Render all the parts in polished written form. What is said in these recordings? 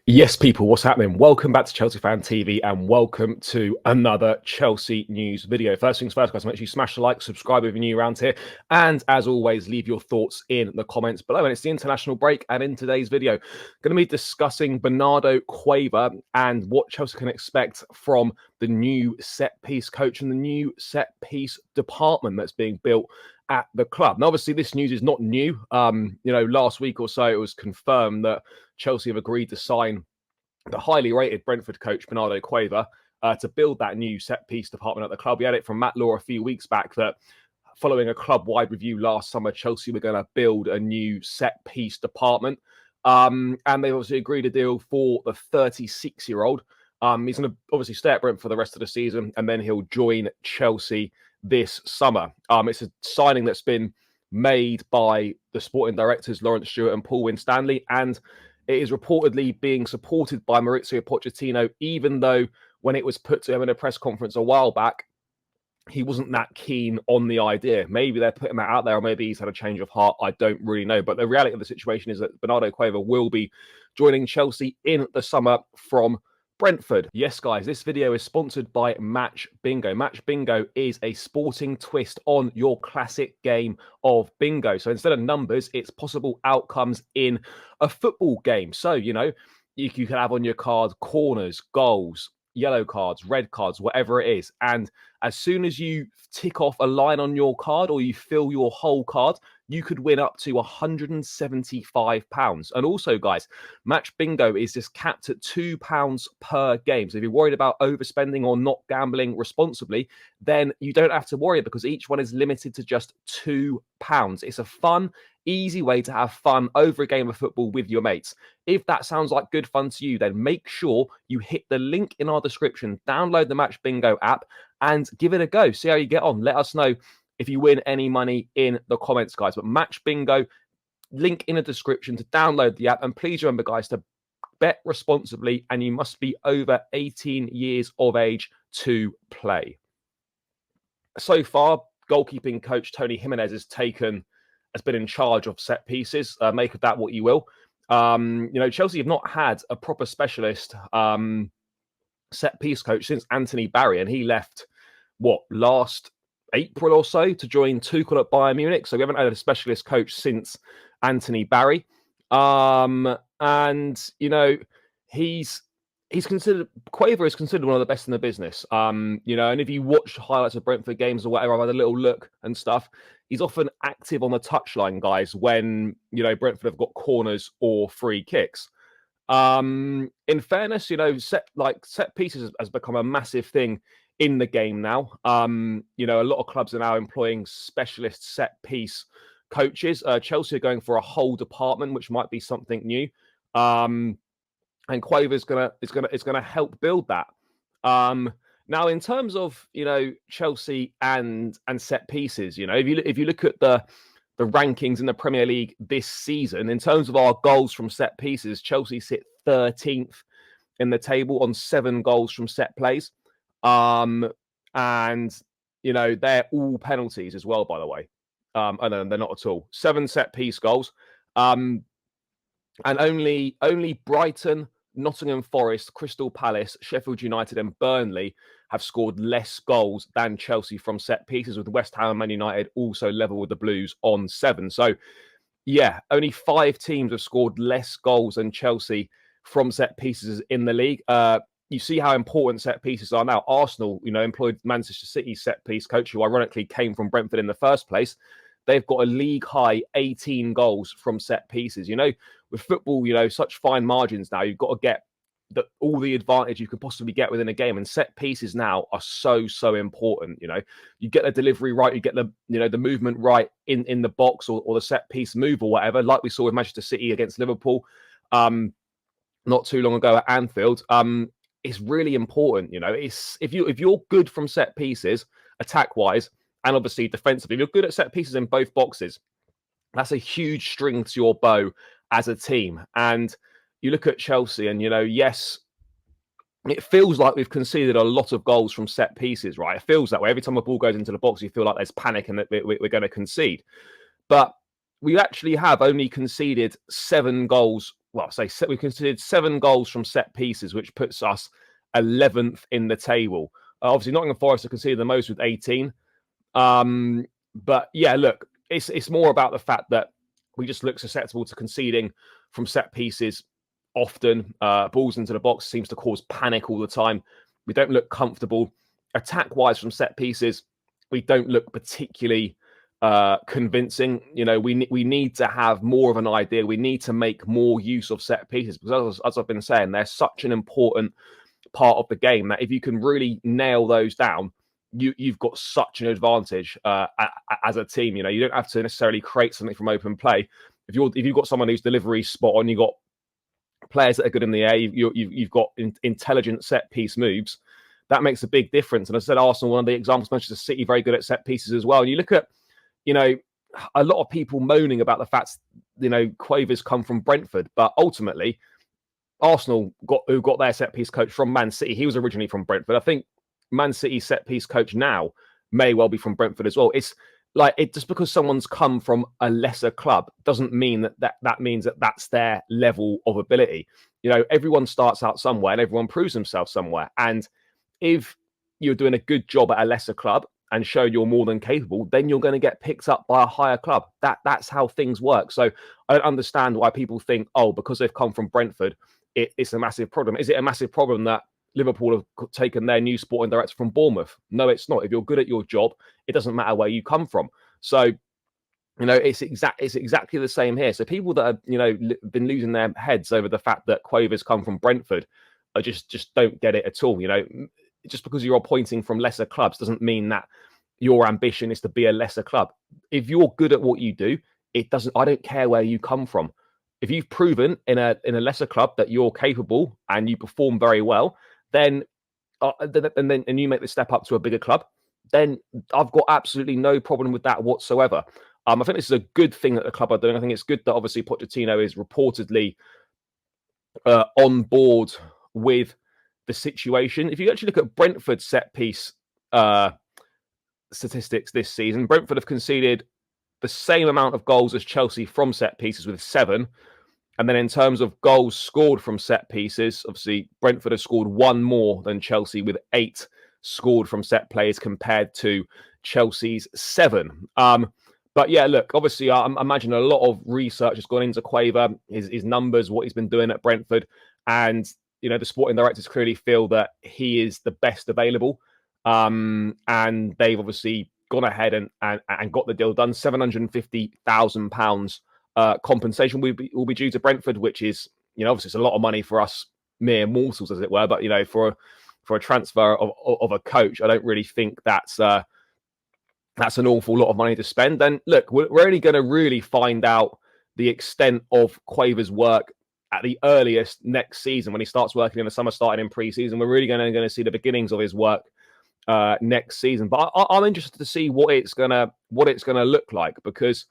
Yes, people, what's happening? Welcome back to Chelsea Fan TV and welcome to another Chelsea news video. First things first, guys, make sure you smash the like, subscribe if you're new around here, and as always, leave your thoughts in the comments below. And it's the international break, and in today's video, going to be discussing Bernardo Cueva and what Chelsea can expect from the new set-piece coach and the new set-piece department that's being built at the club. Now, obviously, this news is not new. Last week or so, it was confirmed that Chelsea have agreed to sign the highly rated Brentford coach, Bernardo Cueva, to build that new set-piece department at the club. We had it from Matt Law a few weeks back that following a club-wide review last summer, Chelsea were going to build a new set-piece department. And they obviously agreed a deal for the 36-year-old. He's going to obviously stay at Brentford for the rest of the season, and then he'll join Chelsea this summer. It's a signing that's been made by the sporting directors, Lawrence Stewart and Paul Winstanley, and it is reportedly being supported by Mauricio Pochettino, even though when it was put to him in a press conference a while back, he wasn't that keen on the idea. Maybe they're putting that out there, or maybe he's had a change of heart. I don't really know. But the reality of the situation is that Bernardo Cueva will be joining Chelsea in the summer from Brentford. Yes, guys, this video is sponsored by Match Bingo. Match Bingo is a sporting twist on your classic game of bingo. So instead of numbers, it's possible outcomes in a football game. So, you can have on your card corners, goals, yellow cards, red cards, whatever it is. And as soon as you tick off a line on your card or you fill your whole card, you could win up to £175. And also, guys, Match Bingo is just capped at £2 per game. So if you're worried about overspending or not gambling responsibly, then you don't have to worry because each one is limited to just £2. It's a fun, easy way to have fun over a game of football with your mates. If that sounds like good fun to you, then make sure you hit the link in our description, download the Match Bingo app, and give it a go. See how you get on. Let us know if you win any money in the comments, guys. But Match Bingo, link in the description to download the app. And please remember, guys, to bet responsibly, and you must be over 18 years of age to play. So far, goalkeeping coach Tony Jimenez has been in charge of set pieces. Make of that what you will. Chelsea have not had a proper specialist set piece coach since Anthony Barry, and he left last April or so to join Tuchel at Bayern Munich. So we haven't had a specialist coach since Anthony Barry. Cueva is considered one of the best in the business. And if you watch highlights of Brentford games or whatever, I've had a little look and stuff. He's often active on the touchline, guys, when Brentford have got corners or free kicks. In fairness, set pieces has become a massive thing in the game now. A lot of clubs are now employing specialist set piece coaches. Chelsea are going for a whole department, which might be something new. And Cueva is gonna help build that. Now, in terms of Chelsea and set pieces, if you look at the rankings in the Premier League this season, in terms of our goals from set pieces, Chelsea sit 13th in the table on 7 goals from set plays. And they're all penalties as well, by the way. And they're not at all. 7 set piece goals. And only Brighton, Nottingham Forest, Crystal Palace, Sheffield United, and Burnley have scored less goals than Chelsea from set pieces, with West Ham and Man United also level with the Blues on 7. So, yeah, only 5 teams have scored less goals than Chelsea from set pieces in the league. You see how important set pieces are now. Arsenal, employed Manchester City set piece coach, who ironically came from Brentford in the first place. They've got a league high 18 goals from set pieces. With football, such fine margins now, you've got to get all the advantage you could possibly get within a game. And set pieces now are so important. You get the delivery right, you get the movement right in the box or the set piece move or whatever, like we saw with Manchester City against Liverpool not too long ago at Anfield. It's really important. It's if you're good from set pieces, attack wise, and obviously defensively, if you're good at set pieces in both boxes, that's a huge string to your bow as a team. And you look at Chelsea and, yes, it feels like we've conceded a lot of goals from set pieces, right? It feels that way. Every time a ball goes into the box, you feel like there's panic and that we're going to concede. But we actually have only conceded 7 goals we considered 7 goals from set pieces, which puts us 11th in the table. Obviously, Nottingham Forest have conceded the most with 18. But yeah, look, it's more about the fact that we just look susceptible to conceding from set pieces often. Balls into the box seems to cause panic all the time. We don't look comfortable. Attack-wise from set pieces, we don't look particularly convincing. We need to have more of an idea. We need to make more use of set pieces because, as I've been saying, they're such an important part of the game that if you can really nail those down, you've got such an advantage as a team. You don't have to necessarily create something from open play. If you've got someone whose delivery spot on, you've got players that are good in the air, you've got intelligent set piece moves. That makes a big difference. And as I said, Arsenal, one of the examples, Manchester City, very good at set pieces as well. And you look at, a lot of people moaning about the fact, Cueva's come from Brentford, but ultimately, Arsenal who got their set piece coach from Man City. He was originally from Brentford. I think Man City's set piece coach now may well be from Brentford as well. It's like just because someone's come from a lesser club doesn't mean that means that that's their level of ability. Everyone starts out somewhere and everyone proves themselves somewhere. And if you're doing a good job at a lesser club and show you're more than capable, then you're going to get picked up by a higher club. That's how things work. So I don't understand why people think, because they've come from Brentford, it's a massive problem. Is it a massive problem that Liverpool have taken their new sporting director from Bournemouth? No, it's not. If you're good at your job, it doesn't matter where you come from. So, it's exactly the same here. So people that have, been losing their heads over the fact that Cueva's come from Brentford, I just don't get it at all. Just because you're appointing from lesser clubs doesn't mean that your ambition is to be a lesser club. If you're good at what you do, I don't care where you come from. If you've proven in a lesser club that you're capable and you perform very well, then and you make the step up to a bigger club, then I've got absolutely no problem with that whatsoever. I think this is a good thing that the club are doing. I think it's good that obviously Pochettino is reportedly on board with the situation. If you actually look at Brentford's set piece statistics this season, Brentford have conceded the same amount of goals as Chelsea from set pieces with 7. And then in terms of goals scored from set pieces, obviously Brentford have scored 1 more than Chelsea with 8 scored from set plays compared to Chelsea's 7. But yeah, look, obviously I imagine a lot of research has gone into Cueva, his numbers, what he's been doing at Brentford. And, the sporting directors clearly feel that he is the best available. And they've obviously gone ahead and got the deal done. £750,000 compensation will be due to Brentford, which is, obviously it's a lot of money for us mere mortals, as it were. But, for a transfer of a coach, I don't really think that's an awful lot of money to spend. And look, we're only going to really find out the extent of Cueva's work at the earliest next season when he starts working in the summer, starting in pre-season. We're really going to see the beginnings of his work next season. But I'm interested to see what it's gonna look like because,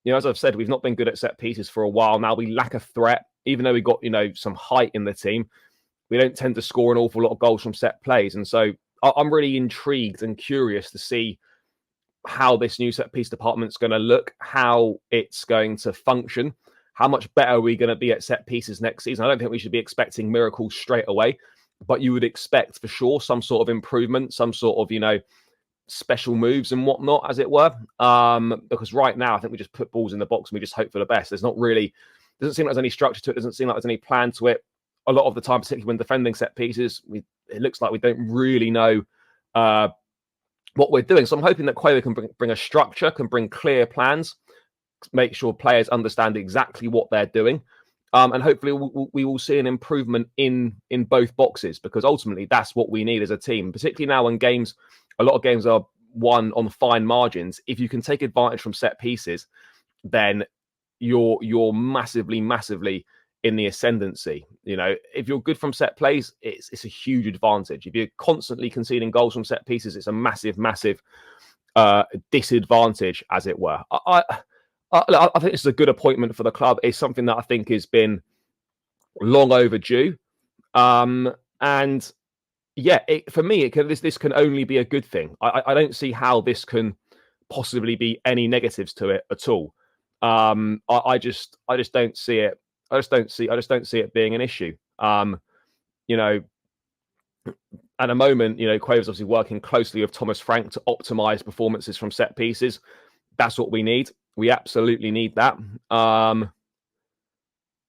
as I've said, we've not been good at set pieces for a while now. We lack a threat, even though we got some height in the team. We don't tend to score an awful lot of goals from set plays, and so I'm really intrigued and curious to see how this new set piece department's going to look, how it's going to function, how much better are we going to be at set pieces next season. I don't think we should be expecting miracles straight away, but you would expect for sure some sort of improvement, some sort of, special moves and whatnot, as it were. Because right now, I think we just put balls in the box and we just hope for the best. Doesn't seem like there's any structure to it. Doesn't seem like there's any plan to it. A lot of the time, particularly when defending set pieces, it looks like we don't really know what we're doing. So I'm hoping that Cueva can bring a structure, can bring clear plans, make sure players understand exactly what they're doing. And hopefully we will see an improvement in both boxes, because ultimately that's what we need as a team, particularly now when a lot of games are won on fine margins. If you can take advantage from set pieces, then you're massively in the ascendancy. If you're good from set plays, it's a huge advantage. If you're constantly conceding goals from set pieces, it's a massive disadvantage, as it were. I think this is a good appointment for the club. It's something that I think has been long overdue. And yeah, for me, this can only be a good thing. I don't see how this can possibly be any negatives to it at all. I just don't see it I just don't see it being an issue. You know, at the moment, Cueva's obviously working closely with Thomas Frank to optimize performances from set pieces. That's what we need. We absolutely need that.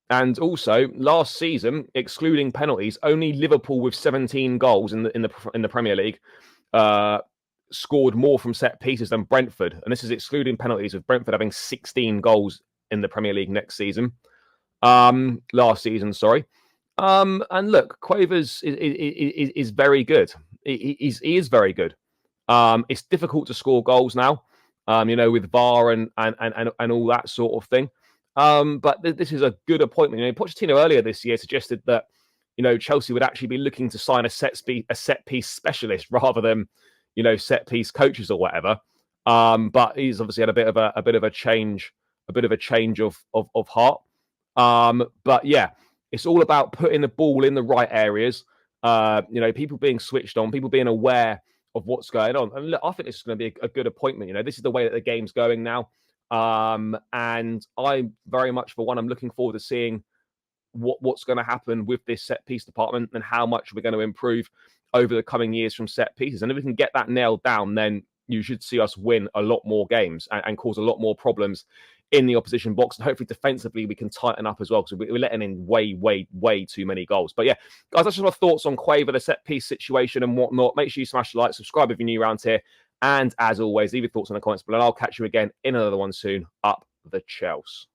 And also, last season, excluding penalties, only Liverpool with 17 goals in the Premier League scored more from set pieces than Brentford, and this is excluding penalties, with Brentford having 16 goals in the Premier League last season. Sorry. And look, Cuevas is very good. He is very good. It's difficult to score goals now, with VAR and all that sort of thing. But this is a good appointment. Pochettino earlier this year suggested that Chelsea would actually be looking to sign a set piece specialist rather than set piece coaches or whatever. But he's obviously had a bit of a change of heart. But yeah, it's all about putting the ball in the right areas. People being switched on, people being aware of what's going on. And look, I think this is going to be a good appointment. This is the way that the game's going now. And I very much, for one, I'm looking forward to seeing what's going to happen with this set piece department and how much we're going to improve over the coming years from set pieces. And if we can get that nailed down, then you should see us win a lot more games and cause a lot more problems in the opposition box. And hopefully defensively we can tighten up as well, because we're letting in way too many goals. But yeah, guys, that's just my thoughts on Cueva, the set piece situation and whatnot. Make sure you smash the like, subscribe if you're new around here. And as always, leave your thoughts in the comments below. And I'll catch you again in another one soon. Up the Chelsea.